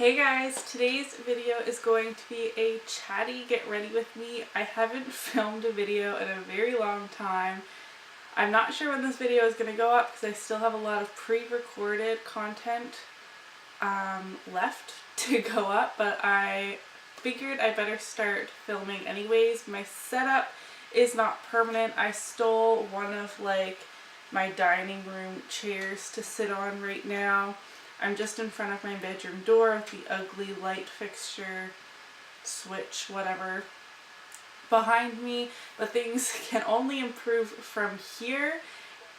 Hey guys, today's video is going to be a chatty get ready with me. I haven't filmed a video in a very long time. I'm not sure when this video is going to go up because I still have a lot of pre-recorded content left to go up, but I figured I better start filming anyways. My setup is not permanent. I stole one of my dining room chairs to sit on right now. I'm just in front of my bedroom door with the ugly light fixture, switch, whatever, behind me, but things can only improve from here.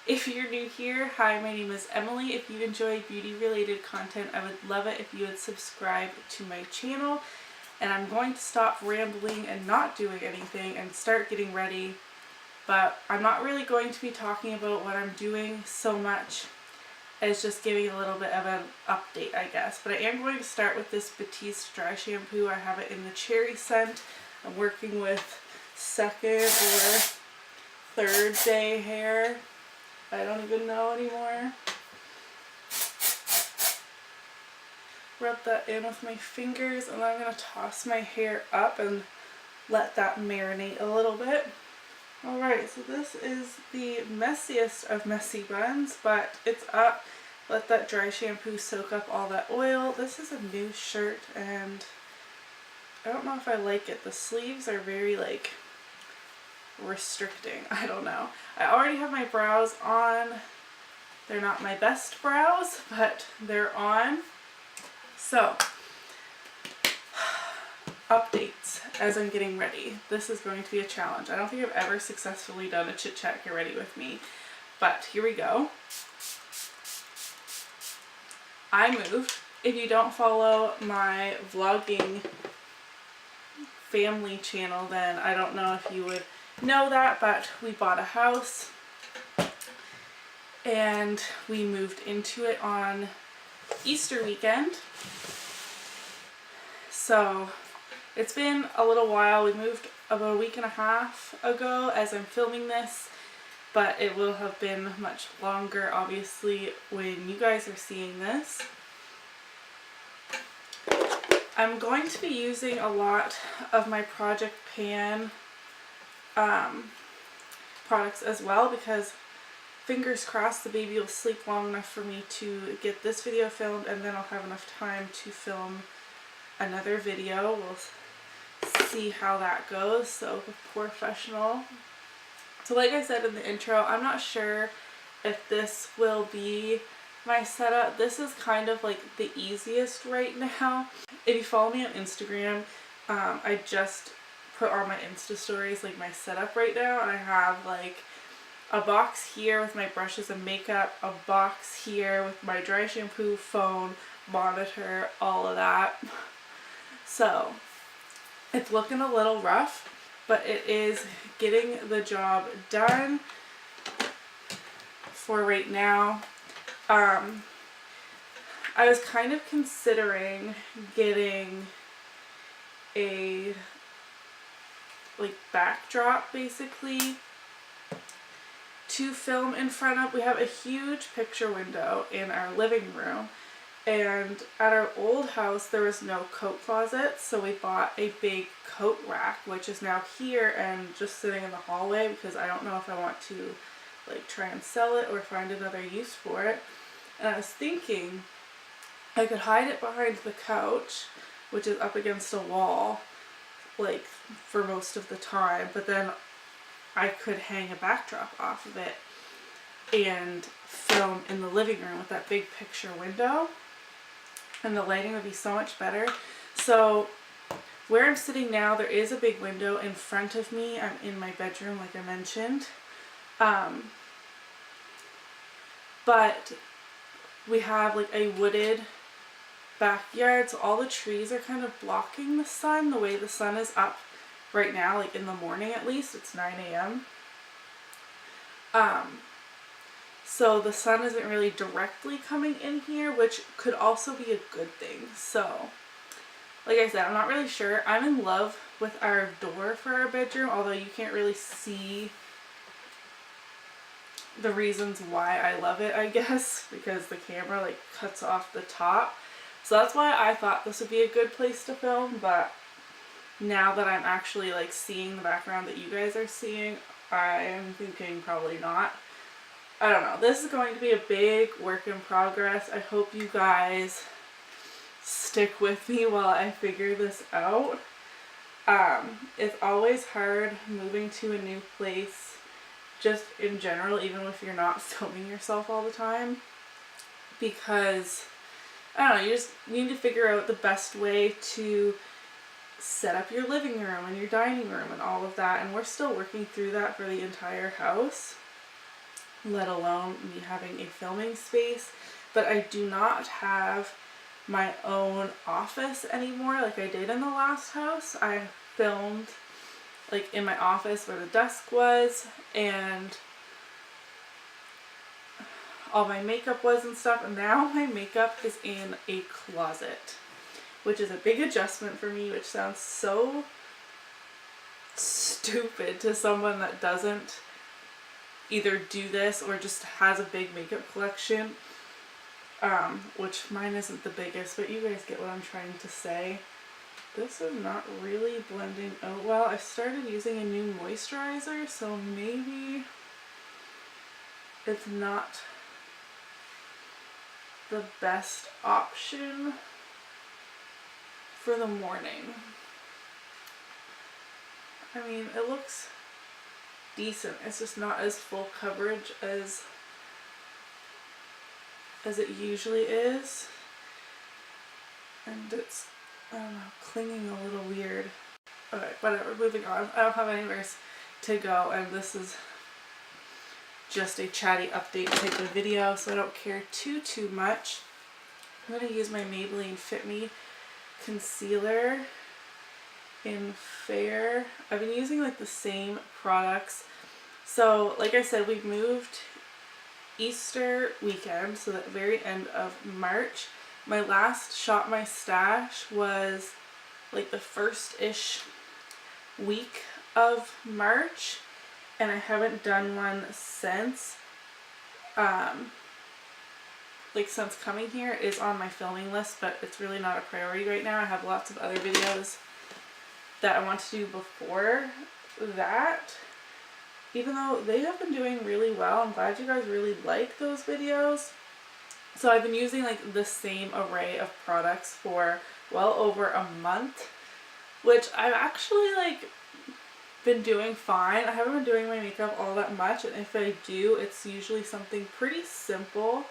If you're new here, hi, my name is Emily. If you enjoy beauty related content, I would love it if you would subscribe to my channel. And I'm going to stop rambling and not doing anything and start getting ready, but I'm not really going to be talking about what I'm doing so much as just giving a little bit of an update, I guess. But I am going to start with this Batiste dry shampoo. I have it in the cherry scent. I'm working with second or third day hair. I don't even know anymore. Rub that in with my fingers, and then I'm going to toss my hair up and let that marinate a little bit. Alright, so this is the messiest of messy buns, but it's up. Let that dry shampoo soak up all that oil. This is a new shirt and I don't know if I like it. The sleeves are very restricting. I don't know. I already have my brows on. They're not my best brows, but they're on. So, updates as I'm getting ready. This is going to be a challenge. I don't think I've ever successfully done a chit chat get ready with me, but here we go. I moved. If you don't follow my vlogging family channel, then I don't know if you would know that, but we bought a house and we moved into it on Easter weekend. So it's been a little while. We moved about a week and a half ago as I'm filming this, but it will have been much longer obviously when you guys are seeing this. I'm going to be using a lot of my Project Pan products as well, because fingers crossed the baby will sleep long enough for me to get this video filmed, and then I'll have enough time to film another video. We'll see how that goes. So professional. So like I said in the intro, I'm not sure if this will be my setup. This is kind of like the easiest right now. If you follow me on Instagram, I just put on my Insta stories my setup right now, and I have a box here with my brushes and makeup, a box here with my dry shampoo, phone, monitor, all of that. So it's looking a little rough, but it is getting the job done for right now. I was kind of considering getting a backdrop basically to film in front of. We have a huge picture window in our living room, and at our old house there was no coat closet, so we bought a big coat rack, which is now here and just sitting in the hallway because I don't know if I want to try and sell it or find another use for it. And I was thinking I could hide it behind the couch, which is up against a wall for most of the time, but then I could hang a backdrop off of it and film in the living room with that big picture window, and the lighting would be so much better. So where I'm sitting now, there is a big window in front of me. I'm in my bedroom like I mentioned, but we have a wooded backyard, so all the trees are kind of blocking the sun. The way the sun is up right now, in the morning at least, it's 9 a.m. So the sun isn't really directly coming in here, which could also be a good thing. So like I said, I'm not really sure. I'm in love with our door for our bedroom, although you can't really see the reasons why I love it, I guess, because the camera cuts off the top. So that's why I thought this would be a good place to film, but now that I'm actually like seeing the background that you guys are seeing, I am thinking probably not. I don't know. This is going to be a big work in progress. I hope you guys stick with me while I figure this out. It's always hard moving to a new place, just in general, even if you're not filming yourself all the time, because I don't know, you just need to figure out the best way to set up your living room and your dining room and all of that, and we're still working through that for the entire house, let alone me having a filming space. But I do not have my own office anymore like I did in the last house. I filmed like in my office where the desk was and all my makeup was and stuff, and now my makeup is in a closet, which is a big adjustment for me, which sounds so stupid to someone that doesn't either do this or just has a big makeup collection, which mine isn't the biggest, but you guys get what I'm trying to say. This is not really blending out well. I started using a new moisturizer, so maybe it's not the best option for the morning. I mean, it looks decent. It's just not as full coverage as it usually is. And it's, I don't know, clinging a little weird. Okay, whatever, moving on. I don't have anywhere to go, and this is just a chatty update type of video, so I don't care too much. I'm going to use my Maybelline Fit Me concealer in Fair. I've been using like the same products. So like I said, we moved Easter weekend, so the very end of March. My last Shop My Stash was like the first-ish week of March, and I haven't done one since. Like since coming here. Is on my filming list, but it's really not a priority right now. I have lots of other videos that I want to do before that, even though they have been doing really well. I'm glad you guys really like those videos. So I've been using like the same array of products for well over a month, which I've actually like been doing fine. I haven't been doing my makeup all that much, and if I do, it's usually something pretty simple.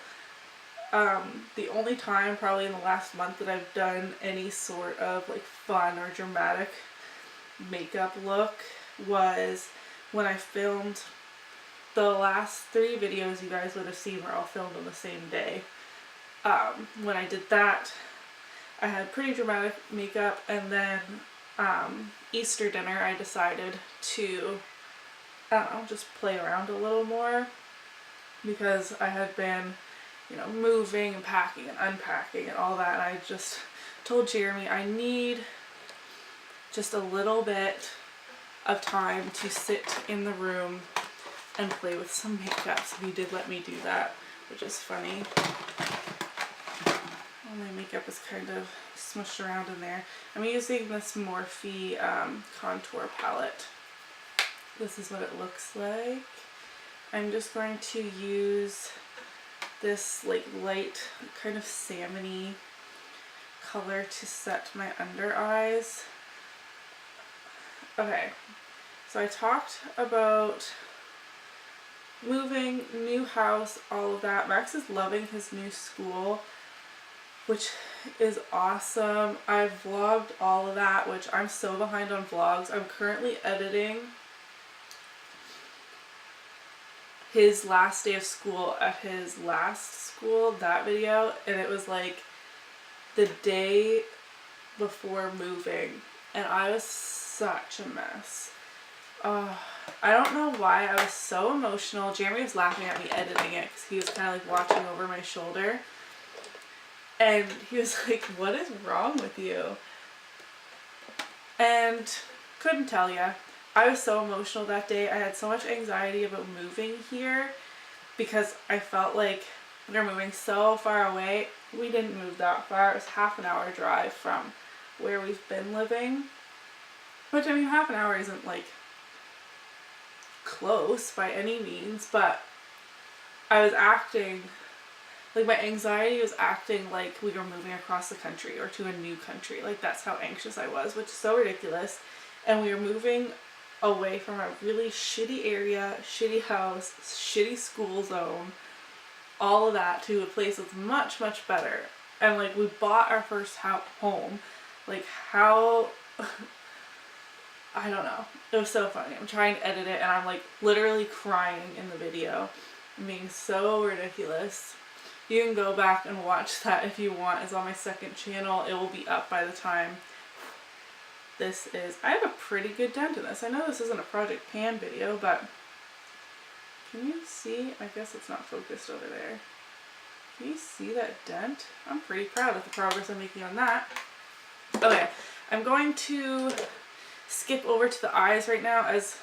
The only time probably in the last month that I've done any sort of like fun or dramatic makeup look was when I filmed the last 3 videos you guys would have seen were all filmed on the same day. When I did that, I had pretty dramatic makeup, and then Easter dinner I decided to, I don't know, just play around a little more, because I had been, you know, moving and packing and unpacking and all that, and I just told Jeremy I need just a little bit of time to sit in the room and play with some makeup, so he did let me do that, which is funny. All my makeup is kind of smushed around in there. I'm using this Morphe contour palette. This is what it looks like. I'm just going to use this like light kind of salmon-y color to set my under eyes. Okay, so I talked about moving, new house, all of that. Max is loving his new school, which is awesome. I vlogged all of that, which I'm so behind on vlogs. I'm currently editing his last day of school at his last school, that video, and it was like the day before moving, and I was such a mess. I don't know why I was so emotional. Jeremy was laughing at me editing it because he was kind of like watching over my shoulder, and he was like, "What is wrong with you?" And couldn't tell ya. I was so emotional that day. I had so much anxiety about moving here because I felt like They're moving so far away. We didn't move that far. It was half an hour drive from where we've been living. Which, I mean, half an hour isn't like close by any means, but I was acting, like my anxiety was acting like we were moving across the country or to a new country. Like that's how anxious I was, which is so ridiculous. And we were moving away from a really shitty area, shitty house, shitty school zone, all of that to a place that's much, much better. And like we bought our first home. Like how, I don't know. It was so funny. I'm trying to edit it and I'm like literally crying in the video. I'm being so ridiculous. You can go back and watch that if you want. It's on my second channel. It will be up by the time this is. I have a pretty good dent in this. I know this isn't a Project Pan video, but can you see? I guess it's not focused over there. Can you see that dent? I'm pretty proud of the progress I'm making on that. Okay, I'm going to skip over to the eyes right now. As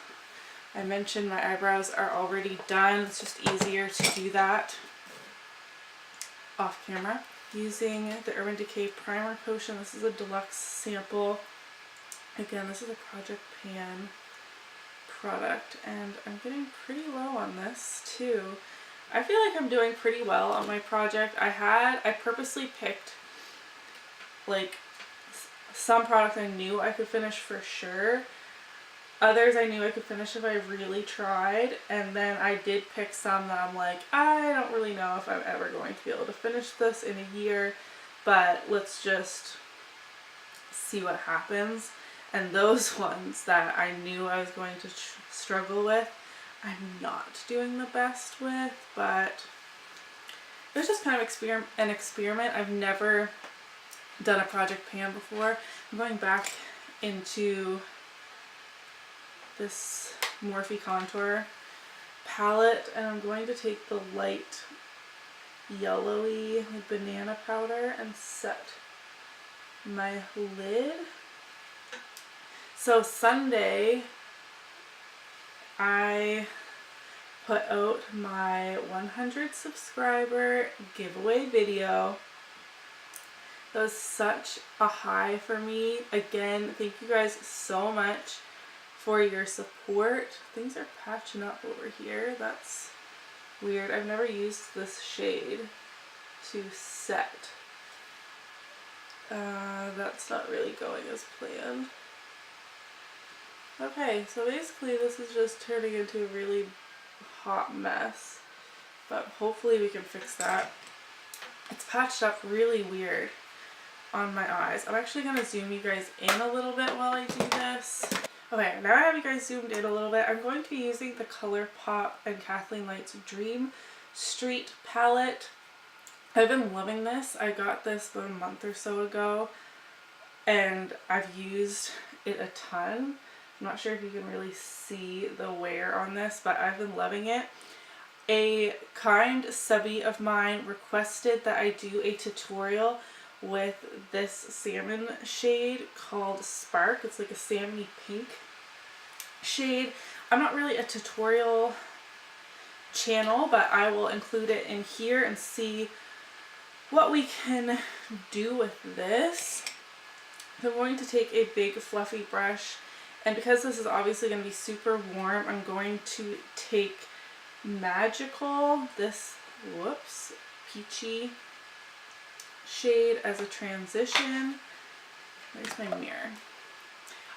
I mentioned, my eyebrows are already done. It's just easier to do that off camera. Using the Urban Decay Primer Potion. This is a deluxe sample. Again, this is a Project Pan product, and I'm getting pretty low on this too. I feel like I'm doing pretty well on my project. I purposely picked like some products I knew I could finish for sure. Others I knew I could finish if I really tried, and then I did pick some that I'm like, I don't really know if I'm ever going to be able to finish this in a year, but let's just see what happens. And those ones that I knew I was going to struggle with, I'm not doing the best with, but it was just kind of an experiment. I've never done a Project Pan before. I'm going back into this Morphe contour palette, and I'm going to take the light yellowy like banana powder and set my lid. So Sunday I put out my 100 subscriber giveaway video. That was such a high for me. Again, thank you guys so much for your support. Things are patching up over here. That's weird. I've never used this shade to set. That's not really going as planned. Okay, so basically this is just turning into a really hot mess, but hopefully we can fix that. It's patched up really weird on my eyes. I'm actually going to zoom you guys in a little bit while I do this. Okay, now I have you guys zoomed in a little bit. I'm going to be using the ColourPop and Kathleen Light's Dream Street palette. I've been loving this. I got this about a month or so ago, and I've used it a ton. I'm not sure if you can really see the wear on this, but I've been loving it. A kind subby of mine requested that I do a tutorial with this salmon shade called Spark. It's like a salmony pink shade. I'm not really a tutorial channel, but I will include it in here and see what we can do with this. So I'm going to take a big fluffy brush, and because this is obviously going to be super warm, I'm going to take Magical, this, whoops, peachy shade as a transition. Where's my mirror?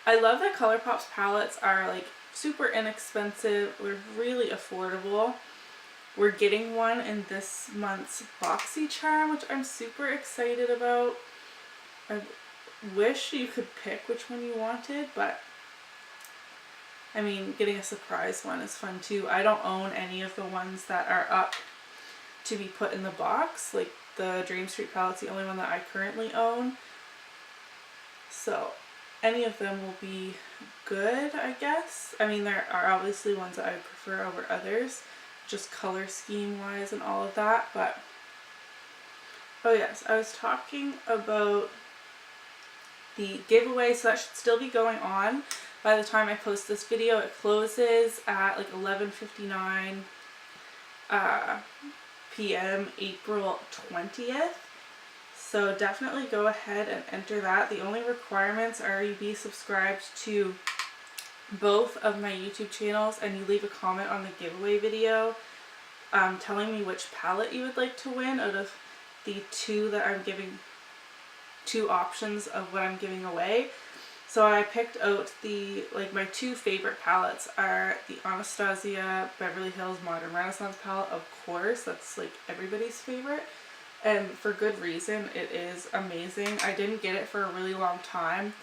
I love that ColourPop's palettes are like super inexpensive. They're really affordable. We're getting one in this month's BoxyCharm, which I'm super excited about. I wish you could pick which one you wanted, but I mean, getting a surprise one is fun too. I don't own any of the ones that are up to be put in the box. Like the Dream Street palette's the only one that I currently own. So any of them will be good, I guess. I mean, there are obviously ones that I prefer over others, just color scheme wise and all of that, but oh yes, I was talking about the giveaway, so that should still be going on. By the time I post this video, it closes at like 11:59 p.m. April 20th. So definitely go ahead and enter that. The only requirements are you be subscribed to both of my YouTube channels and you leave a comment on the giveaway video telling me which palette you would like to win out of the two that I'm giving, two options of what I'm giving away. So I picked out the, like, my two favorite palettes are the Anastasia Beverly Hills Modern Renaissance palette, of course, that's like everybody's favorite, and for good reason. It is amazing. I didn't get it for a really long time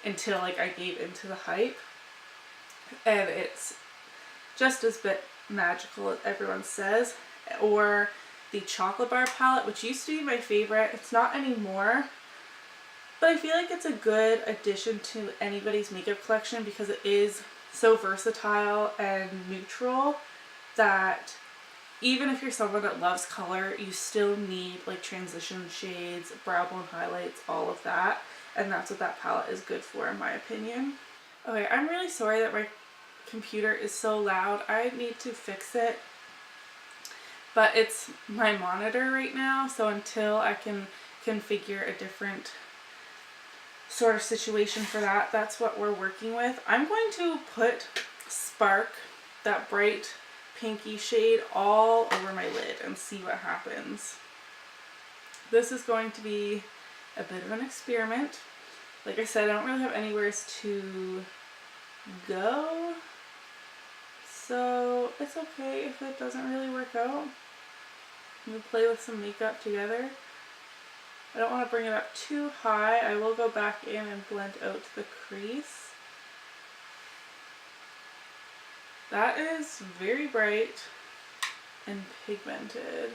until like I gave into the hype, and it's just as bit magical as everyone says. Or the Chocolate Bar palette, which used to be my favorite, it's not anymore. But I feel like it's a good addition to anybody's makeup collection because it is so versatile and neutral that even if you're someone that loves color, you still need like transition shades, brow bone highlights, all of that. And that's what that palette is good for, in my opinion. Okay, I'm really sorry that my computer is so loud. I need to fix it. But it's my monitor right now, so until I can configure a different sort of situation for that, that's what we're working with. I'm going to put Spark, that bright pinky shade, all over my lid and see what happens. This is going to be a bit of an experiment. Like I said, I don't really have anywhere to go, so it's okay if it doesn't really work out. We'll play with some makeup together. I don't want to bring it up too high. I will go back in and blend out the crease. That is very bright and pigmented.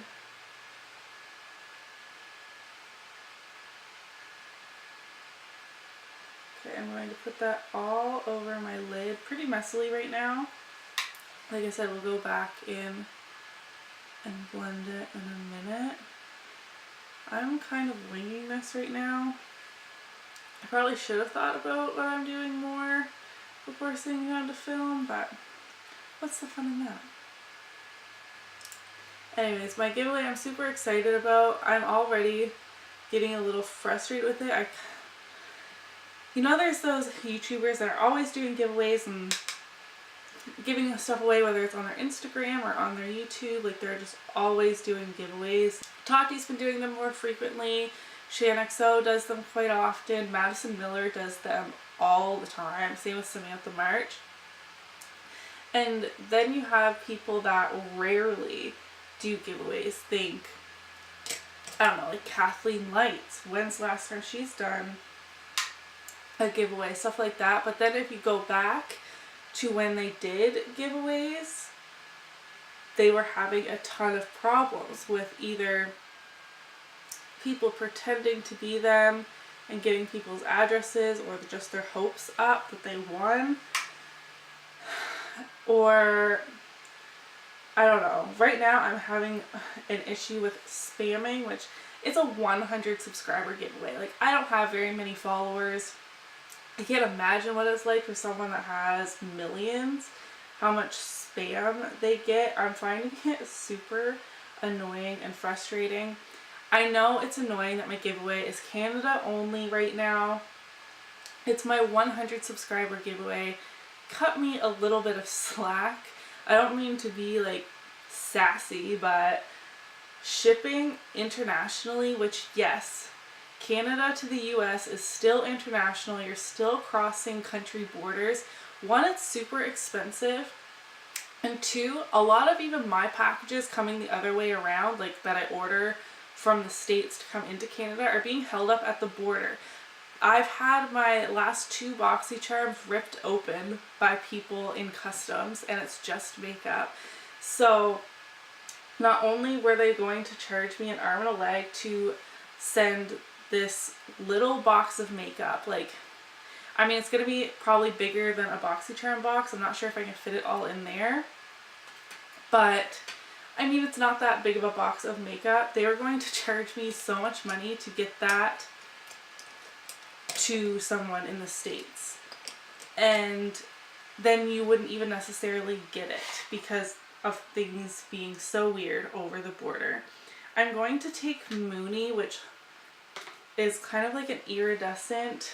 Okay, I'm going to put that all over my lid, pretty messily right now. Like I said, we'll go back in and blend it in a minute. I'm kind of winging this right now. I probably should have thought about what I'm doing more before sitting down to film, but what's the fun in that? Anyways, my giveaway I'm super excited about. I'm already getting a little frustrated with it. You know, there's those YouTubers that are always doing giveaways and giving stuff away, whether it's on their Instagram or on their YouTube. Like, they're just always doing giveaways. Tati's been doing them more frequently. ShanXO does them quite often. Madison Miller does them all the time. Same with Samantha March. And then you have people that rarely do giveaways. Think, I don't know, like Kathleen Lights. When's the last time she's done a giveaway? Stuff like that. But then if you go back to when they did giveaways, they were having a ton of problems with either people pretending to be them and getting people's addresses, or just their hopes up that they won, or I don't know. Right now I'm having an issue with spamming, which it's a 100 subscriber giveaway. Like, I don't have very many followers. I can't imagine what it's like for someone that has millions, how much spam they get. I'm finding it super annoying and frustrating. I know it's annoying that my giveaway is Canada only right now. It's my 100 subscriber giveaway. Cut me a little bit of slack. I don't mean to be like sassy, but shipping internationally, which, yes, Canada to the US is still international. You're still crossing country borders. One, it's super expensive. And two, a lot of even my packages coming the other way around, like that I order from the States to come into Canada, are being held up at the border. I've had my last 2 BoxyCharms ripped open by people in customs, and it's just makeup. So not only were they going to charge me an arm and a leg to send this little box of makeup, like, I mean, it's going to be probably bigger than a BoxyCharm box. I'm not sure if I can fit it all in there, but I mean, it's not that big of a box of makeup. They were going to charge me so much money to get that to someone in the States, and then you wouldn't even necessarily get it because of things being so weird over the border. I'm going to take Mooney, which is kind of like an iridescent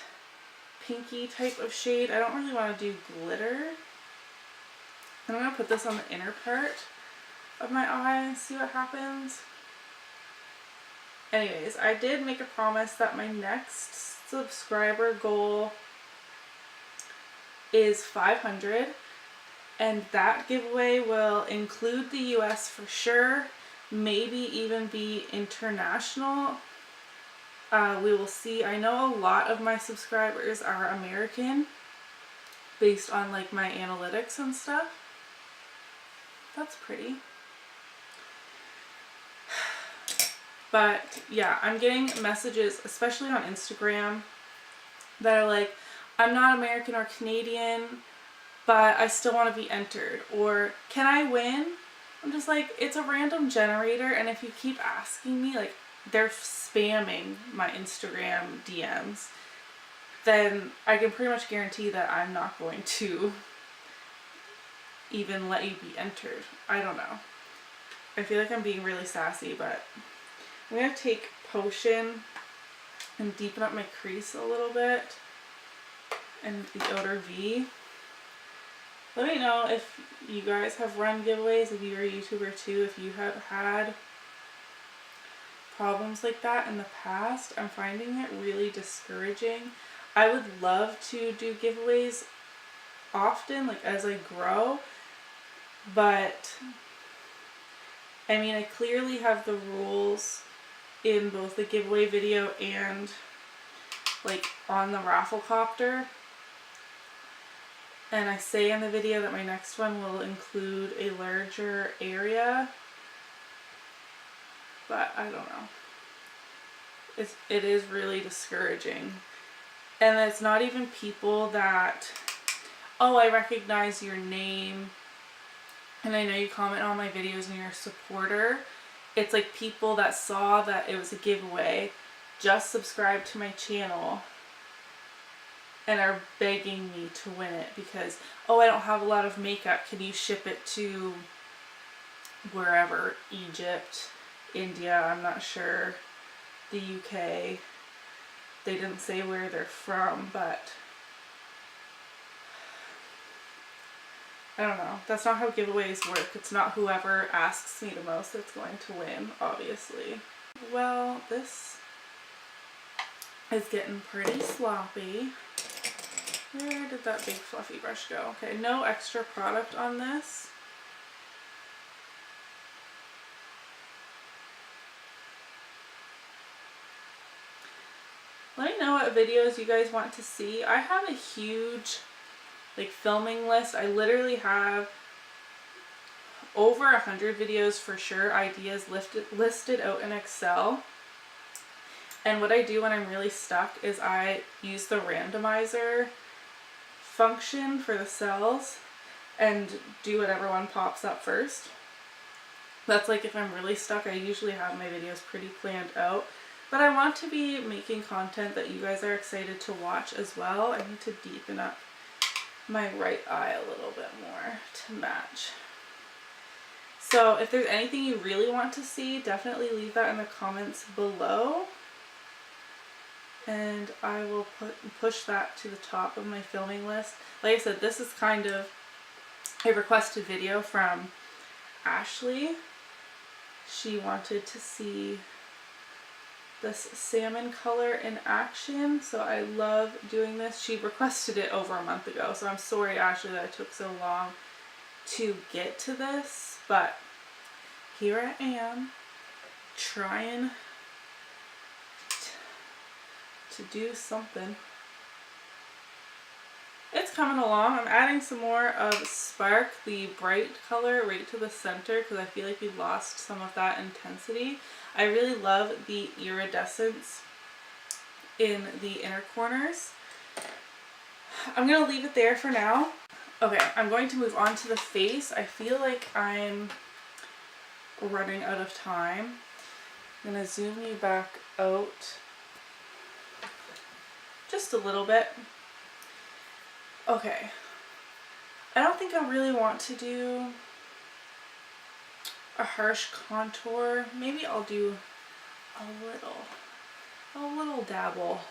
pinky type of shade. I don't really want to do glitter. I'm going to put this on the inner part of my eye and see what happens. Anyways, I did make a promise that my next subscriber goal is 500, and that giveaway will include the US for sure, maybe even be international. We will see. I know a lot of my subscribers are American based on like my analytics and stuff. That's pretty. But yeah, I'm getting messages, especially on Instagram, that are like, I'm not American or Canadian, but I still want to be entered. Or, can I win? I'm just like, it's a random generator, and if you keep asking me, like, they're spamming my Instagram DMs, then I can pretty much guarantee that I'm not going to even let you be entered. I don't know. I feel like I'm being really sassy, but I'm going to take Potion and deepen up my crease a little bit and the outer V. Let me know if you guys have run giveaways, if you're a YouTuber too, if you have had problems like that in the past. I'm finding it really discouraging. I would love to do giveaways often, like as I grow, but I mean, I clearly have the rules in both the giveaway video and like on the raffle copter. And I say in the video that my next one will include a larger area, but I don't know. It is really discouraging. And it's not even people that, oh, I recognize your name and I know you comment on my videos and you're a supporter. It's like people that saw that it was a giveaway, just subscribed to my channel, and are begging me to win it because, oh, I don't have a lot of makeup. Can you ship it to wherever? Egypt, India, I'm not sure, the UK. They didn't say where they're from, but I don't know. That's not how giveaways work. It's not whoever asks me the most that's going to win, obviously. Well, this is getting pretty sloppy. Where did that big fluffy brush go? Okay, no extra product on this. Let me know what videos you guys want to see. I have a huge like filming list. I literally have over 100 videos for sure, ideas listed out in Excel. And what I do when I'm really stuck is I use the randomizer function for the cells and do whatever one pops up first. That's like if I'm really stuck. I usually have my videos pretty planned out, but I want to be making content that you guys are excited to watch as well. I need to deepen up my right eye a little bit more to match. So if there's anything you really want to see, definitely leave that in the comments below. And I will push that to the top of my filming list. Like I said, this is kind of a requested video from Ashley. She wanted to see this salmon color in action, so I love doing this. She requested it over a month ago, so I'm sorry, Ashley, that it took so long to get to this, but here I am trying to do something. It's coming along. I'm adding some more of Spark, the bright color, right to the center because I feel like we lost some of that intensity. I really love the iridescence in the inner corners. I'm going to leave it there for now. Okay, I'm going to move on to the face. I feel like I'm running out of time. I'm going to zoom you back out just a little bit. Okay, I don't think I really want to do a harsh contour. Maybe I'll do a little dabble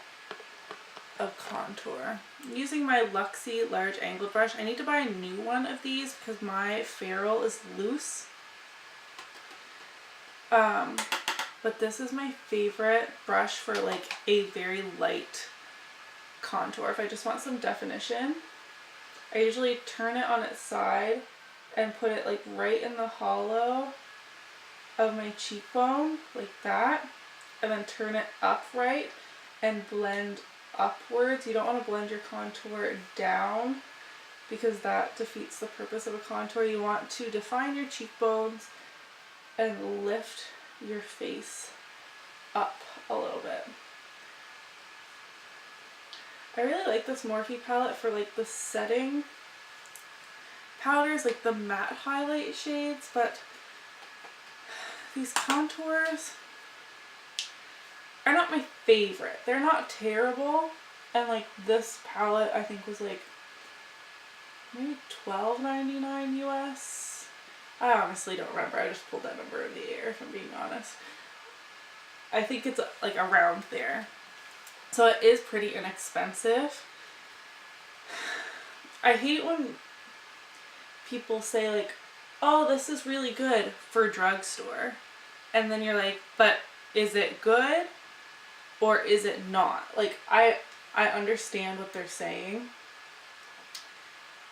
of contour. I'm using my Luxie large angled brush. I need to buy a new one of these because my ferrule is loose. But this is my favorite brush for like a very light contour. If I just want some definition, I usually turn it on its side and put it like right in the hollow of my cheekbone, like that, and then turn it upright and blend upwards. You don't want to blend your contour down because that defeats the purpose of a contour. You want to define your cheekbones and lift your face up a little bit. I really like this Morphe palette for like the setting powders, like the matte highlight shades, but these contours are not my favorite. They're not terrible, and like this palette I think was like maybe $12.99 US. I honestly don't remember. I just pulled that number in the air, if I'm being honest. I think it's like around there. So it is pretty inexpensive. I hate when people say like, oh, this is really good for drugstore. And then you're like, but is it good or is it not? Like, I understand what they're saying.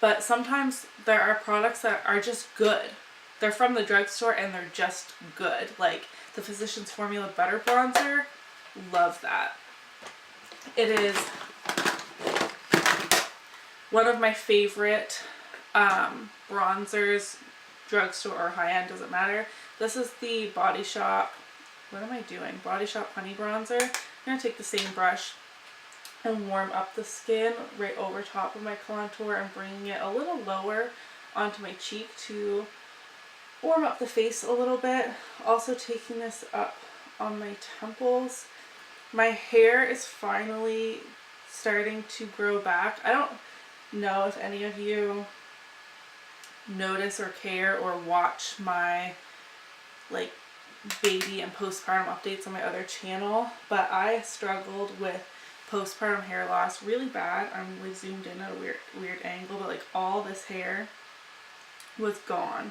But sometimes there are products that are just good. They're from the drugstore and they're just good. Like the Physicians Formula Butter Bronzer, love that. It is one of my favorite bronzers, drugstore or high-end, doesn't matter. This is the Body Shop, what am I doing? Body Shop Honey Bronzer. I'm going to take the same brush and warm up the skin right over top of my contour and bringing it a little lower onto my cheek to warm up the face a little bit. Also taking this up on my temples. My hair is finally starting to grow back. I don't know if any of you notice or care or watch my like baby and postpartum updates on my other channel, but I struggled with postpartum hair loss really bad. I'm like zoomed in at a weird angle, but like all this hair was gone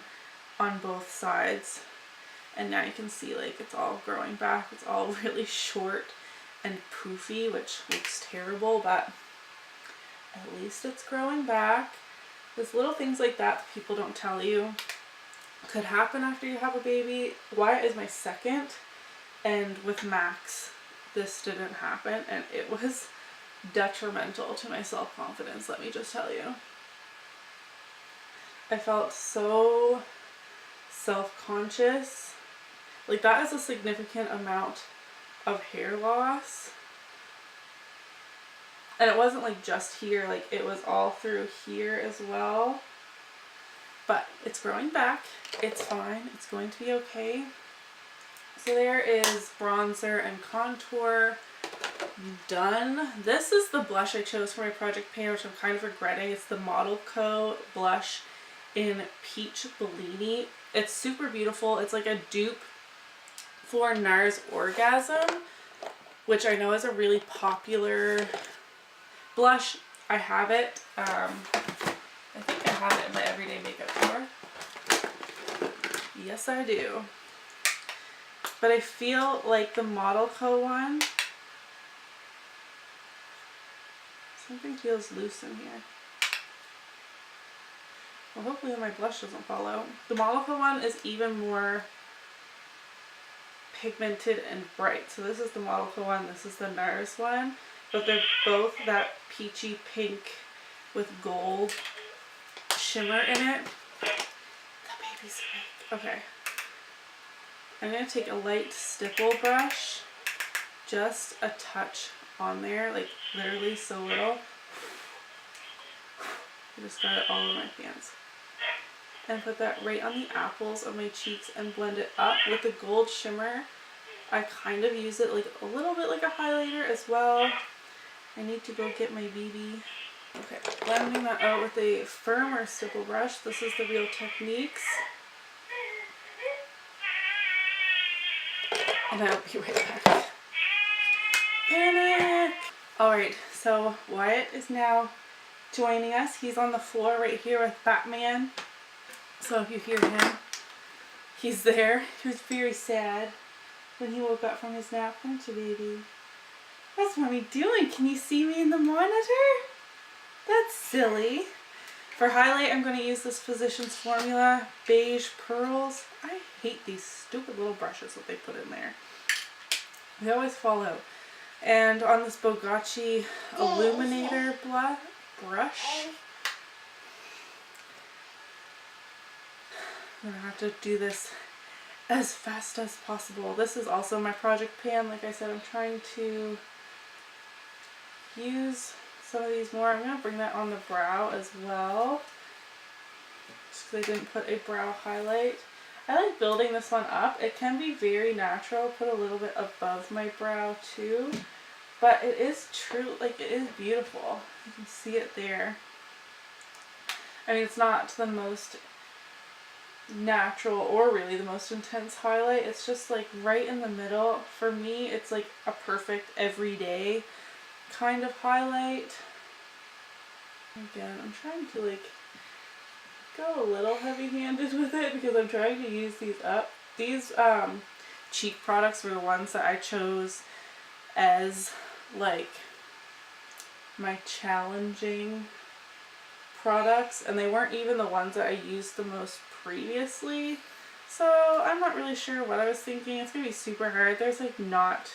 on both sides, and now you can see like it's all growing back. It's all really short and poofy, which looks terrible, but at least it's growing back. There's little things like that people don't tell you could happen after you have a baby. Wyatt is my second, and with Max this didn't happen, and it was detrimental to my self-confidence, let me just tell you. I felt so self-conscious. Like that is a significant amount of hair loss, and it wasn't like just here, like it was all through here as well, but it's growing back. It's fine. It's going to be okay. So there is bronzer and contour done. This is the blush I chose for my project pan, which I'm kind of regretting. It's the Model Co blush in Peach Bellini. It's super beautiful. It's like a dupe for NARS Orgasm, which I know is a really popular blush. I have it. I think I have it in my everyday makeup drawer. Yes, I do. But I feel like the Model Co one, something feels loose in here. Well, hopefully my blush doesn't fall out. The Model Co one is even more pigmented and bright. So this is the Model Co one, this is the NARS one, but they're both that peachy pink with gold shimmer in it. The baby's awake. Okay. I'm going to take a light stipple brush, just a touch on there, like literally so little. I just got it all over my hands. And put that right on the apples of my cheeks and blend it up with the gold shimmer. I kind of use it like a little bit like a highlighter as well. I need to go get my BB. Okay, blending that out with a firmer stipple brush. This is the Real Techniques. and I'll be right back. Panic! Alright, so Wyatt is now joining us. He's on the floor right here with Batman. So if you hear him, he's there. He was very sad when he woke up from his nap. Aren't you, baby? What's mommy doing? Can you see me in the monitor? That's silly. For highlight, I'm going to use this Physicians Formula Beige Pearls. I hate these stupid little brushes that they put in there. They always fall out. And on this Bogacci Illuminator brush, I'm going to have to do this as fast as possible. This is also my project pan. Like I said, I'm trying to use some of these more. I'm going to bring that on the brow as well, just because I didn't put a brow highlight. I like building this one up. It can be very natural. Put a little bit above my brow too, but it is true, like it is beautiful. You can see it there. I mean, it's not the most natural or really the most intense highlight. It's just like right in the middle. For me, it's like a perfect everyday kind of highlight. Again, I'm trying to like go a little heavy-handed with it because I'm trying to use these up. These cheek products were the ones that I chose as like my challenging products, and they weren't even the ones that I used the most previously, so I'm not really sure what I was thinking. It's gonna be super hard. There's like not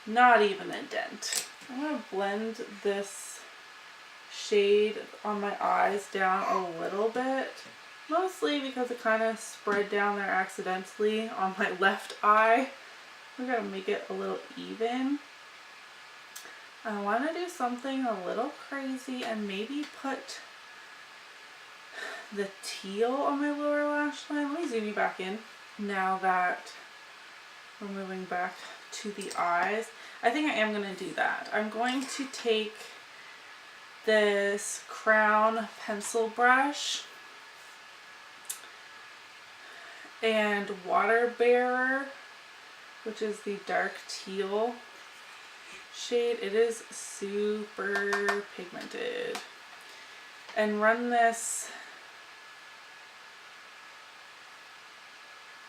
even a dent. I'm gonna blend this shade on my eyes down a little bit, mostly because it kind of spread down there accidentally on my left eye. We're gonna make it a little even. I want to do something a little crazy and maybe put the teal on my lower lash line. Let me zoom you back in now that we're moving back to the eyes. I think I am going to do that. I'm going to take this Crown pencil brush and Water Bearer, which is the dark teal shade. It is super pigmented, and run this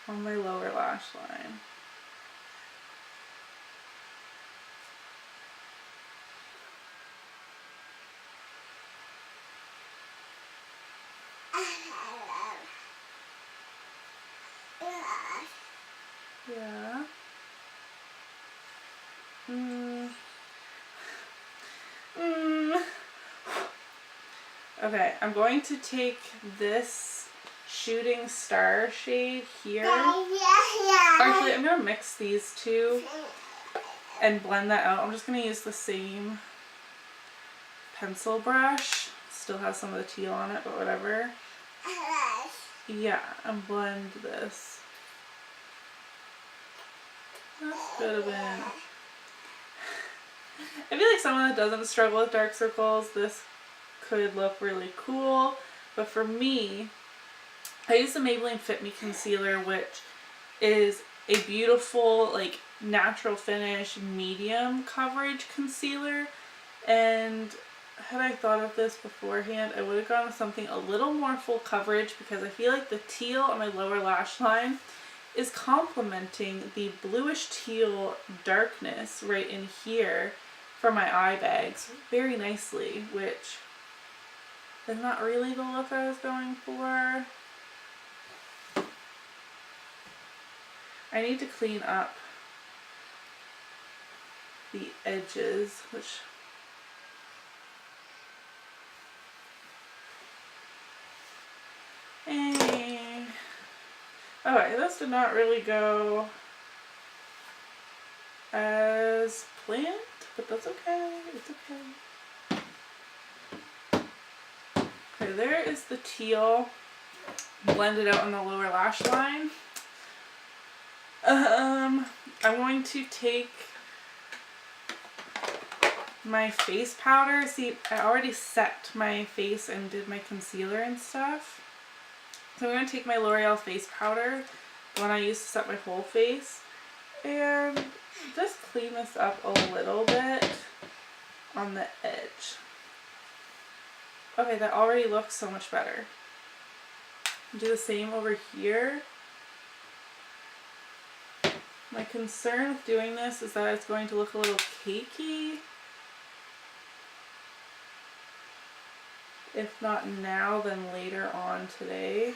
on my lower lash line. Yeah. Okay, I'm going to take this Shooting Star shade here. Actually, I'm going to mix these two and blend that out. I'm just going to use the same pencil brush. Still has some of the teal on it, but whatever. Yeah, and blend this. That could have been. I feel like someone that doesn't struggle with dark circles, this could look really cool. But for me, I use the Maybelline Fit Me Concealer, which is a beautiful, like, natural finish, medium coverage concealer. And had I thought of this beforehand, I would have gone with something a little more full coverage, because I feel like the teal on my lower lash line is complementing the bluish teal darkness right in here for my eye bags very nicely, which is not really the look I was going for. I need to clean up the edges, which okay, this did not really go as planned, but that's okay. It's okay. Okay, there is the teal blended out on the lower lash line. I'm going to take my face powder. See, I already set my face and did my concealer and stuff. So I'm going to take my L'Oreal face powder, the one I used to set my whole face, and just clean this up a little bit on the edge. Okay, that already looks so much better. Do the same over here. My concern with doing this is that it's going to look a little cakey. If not now, then later on today.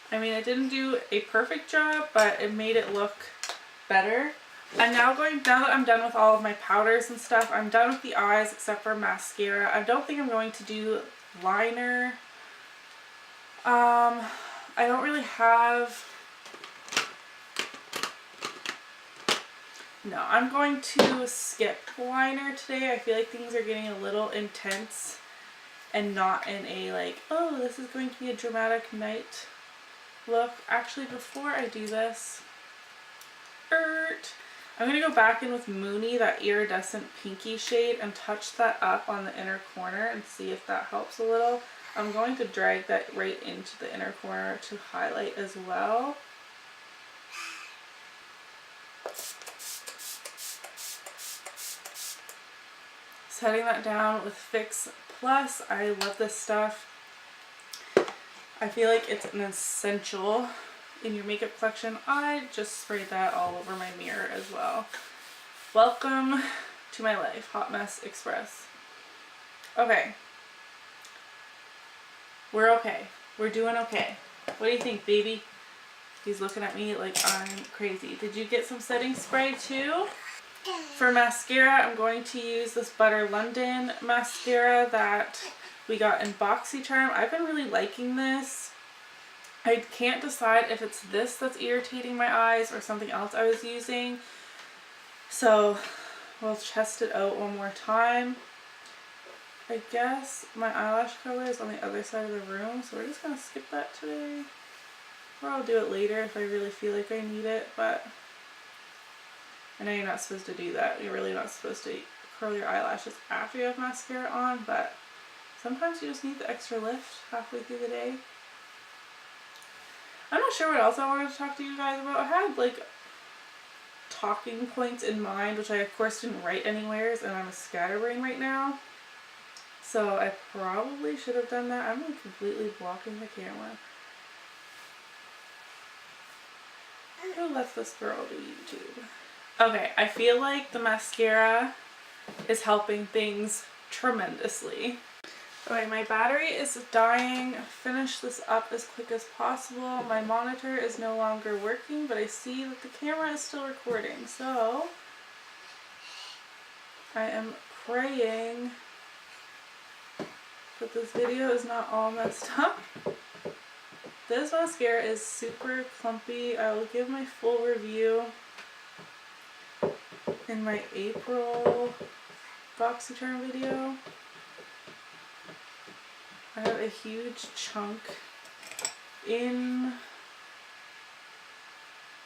I mean, it didn't do a perfect job, but it made it look better. I'm now now that I'm done with all of my powders and stuff, I'm done with the eyes except for mascara. I don't think I'm going to do liner. I don't really have... No, I'm going to skip liner today. I feel like things are getting a little intense and not in a like, oh, this is going to be a dramatic night look. Actually, before I do this, I'm going to go back in with Mooney, that iridescent pinky shade, and touch that up on the inner corner and see if that helps a little. I'm going to drag that right into the inner corner to highlight as well. Setting that down with Fix Plus. I love this stuff. I feel like it's an essential in your makeup collection. I just sprayed that all over my mirror as well. Welcome to my life, Hot Mess Express. Okay. We're okay. We're doing okay. What do you think, baby? He's looking at me like I'm crazy. Did you get some setting spray too? For mascara, I'm going to use this Butter London mascara that we got in BoxyCharm. I've been really liking this. I can't decide if it's this that's irritating my eyes or something else I was using. So we'll test it out one more time. I guess my eyelash color is on the other side of the room, so we're just going to skip that today. Or I'll do it later if I really feel like I need it, but I know you're not supposed to do that. You're really not supposed to curl your eyelashes after you have mascara on, but sometimes you just need the extra lift halfway through the day. I'm not sure what else I wanted to talk to you guys about. I had like talking points in mind, which I of course didn't write anywhere, and I'm a scatterbrain right now. So I probably should have done that. I'm like completely blocking the camera. Who lets this girl do YouTube? Okay, I feel like the mascara is helping things tremendously. Okay, my battery is dying. Finish this up as quick as possible. My monitor is no longer working, but I see that the camera is still recording. So I am praying that this video is not all messed up. This mascara is super clumpy. I will give my full review in my April BoxyCharm video. I have a huge chunk in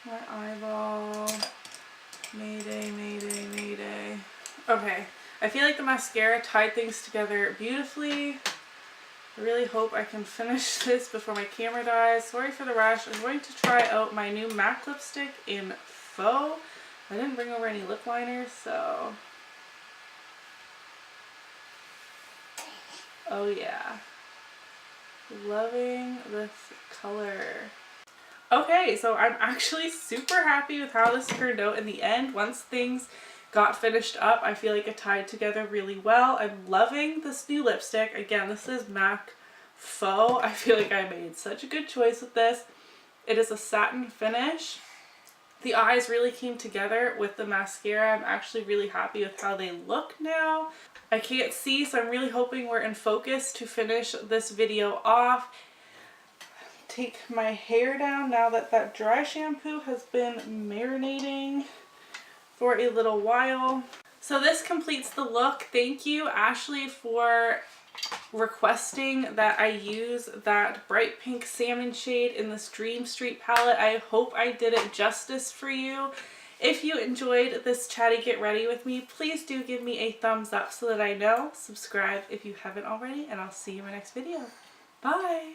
my eyeball. Mayday, mayday, mayday. Okay, I feel like the mascara tied things together beautifully. I really hope I can finish this before my camera dies. Sorry for the rush. I'm going to try out my new MAC lipstick in Faux. I didn't bring over any lip liners, so... Oh yeah. Loving this color. Okay, so I'm actually super happy with how this turned out in the end. Once things got finished up, I feel like it tied together really well. I'm loving this new lipstick. Again, this is MAC Faux. I feel like I made such a good choice with this. It is a satin finish. The eyes really came together with the mascara. I'm actually really happy with how they look now. I can't see, so I'm really hoping we're in focus to finish this video off. Take my hair down now that that dry shampoo has been marinating for a little while. So this completes the look. Thank you, Ashley, for requesting that I use that bright pink salmon shade in this Dream Street palette. I hope I did it justice for you. If you enjoyed this Chatty Get Ready with me, please do give me a thumbs up so that I know. Subscribe if you haven't already, and I'll see you in my next video. Bye!